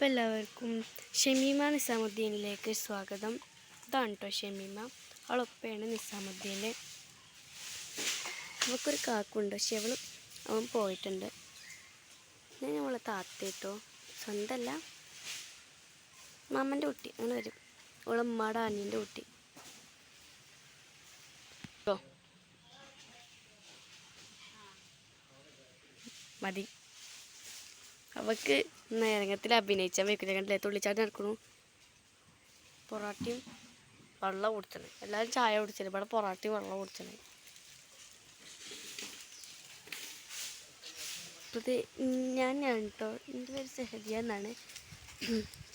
അപ്പോൾ എല്ലാവർക്കും ഷമീമ നിസാമുദ്ദീനിലേക്ക് സ്വാഗതം. ഇതാണ് കേട്ടോ ഷമീമ, അവളൊപ്പയാണ് നിസാമുദ്ദീൻ്റെ. അവൾക്കൊരു കാക്കുണ്ട്, പക്ഷെ അവൻ പോയിട്ടുണ്ട്. ഞാൻ അവളെ താത്തേട്ടോ, സ്വന്തമല്ല, മാമൻ്റെ കുട്ടി അങ്ങനെ വരും. അവളെ ഉമ്മയുടെ അനിയൻ്റെ കുട്ടി കേട്ടോ. മതി, അവൾക്ക് നേരങ്ങത്തിൽ അഭിനയിച്ചാൽ വെക്കില്ല, കണ്ടില്ലേ തുള്ളിച്ചാട്ടി നടക്കണു. പൊറാട്ടയും വെള്ളം കുടിച്ചത്, എല്ലാവരും ചായ കുടിച്ചത്, ഇവിടെ പൊറാട്ടയും വെള്ളം കുടിച്ചത്. ഇത് ഞാൻ കേട്ടോ, എൻ്റെ പേര് ഷഹദിയ എന്നാണ്,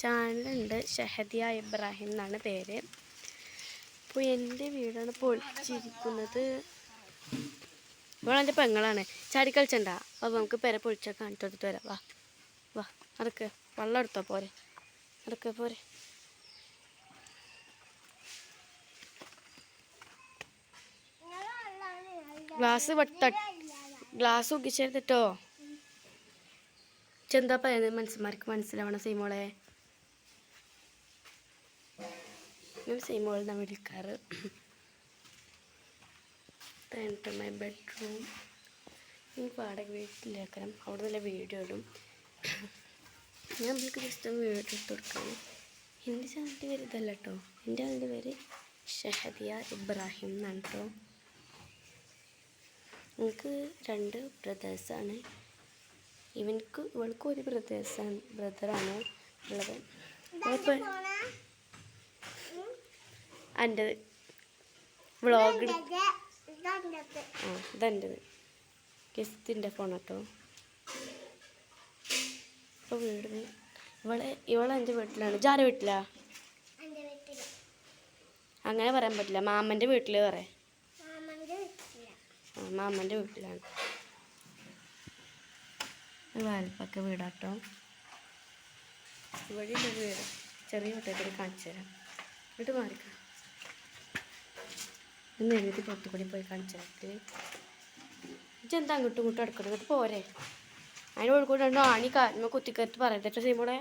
ചാനലുണ്ട് ഷഹദിയ ഇബ്രാഹിം എന്നാണ് പേര്. അപ്പോൾ എൻ്റെ വീടാണ് പൊളിച്ചിരിക്കുന്നത്. ഇവളെൻ്റെ പെങ്ങളാണ്. ചാടി കളിച്ചണ്ട, അപ്പോൾ നമുക്ക് പെര പൊളിച്ചാൽ കാണിച്ചു കൊടുത്തിട്ട് വരാം. വാ വാ, നടക്ക്, വെള്ളം എടുത്തോ, പോരെ, നടക്ക് പോരെ. ഗ്ലാസ് ഉക്കിച്ചെടുത്തിട്ടോ. ചെന്താ പറയുന്നത് മനുഷ്യന്മാർക്ക് മനസ്സിലാവണം സീമോളെ. ഞാൻ സീമോൾ എന്നാണ് വിളിക്കാറ്. My bedroom. എനിക്ക് വാടക വീട്ടിലേക്കണം, അവിടെ നല്ല വീഡിയോ ഇടും. ഞാൻ നമുക്ക് ജസ്റ്റ് വീഡിയോ എടുത്ത് കൊടുക്കാം. എൻ്റെ ചാനലിൻ്റെ പേര് ഇതല്ല കേട്ടോ, എൻ്റെ അതിൻ്റെ പേര് ഷഹദിയ ഇബ്രാഹിം എന്നാണ് കേട്ടോ. എനിക്ക് 2 ബ്രദേഴ്സാണ്. ഇവൾക്കും ഒരു ബ്രദറാണ് ഉള്ളത്. അപ്പോൾ എൻ്റെ വ്ളോഗ് ഇതെൻ്റെത് ഗസ്റ്റിൻ്റെ ഫോൺ കേട്ടോ. ഇപ്പോൾ വീട് ഇവളെൻ്റെ വീട്ടിലാണ്. ജാര വീട്ടിലാ? അങ്ങനെ പറയാൻ പറ്റില്ല, മാമൻ്റെ വീട്ടിൽ പറയാം. മാമൻ്റെ വീട്ടിലാണ്. വാൽപ്പൊക്കെ വീടാട്ടോ. ഇവിടെ വീട് ചെറിയ വീട്ടിൽ കാണിച്ചു തരാം. വീട്ട് മാറിക്കാം, ഇന്ന് എഴുതി പുറത്തുകൂടി പോയി കാണിച്ചു തരാം. ഇതെന്താ അങ്ങോട്ടും ഇങ്ങോട്ടും എടുക്കണം, എന്നിട്ട് പോരെ. അതിന് ഒഴുകൂടെ ആണി കാരണമോ കുത്തിക്കരുത്ത് പറയട്ടെ സീമോളെ.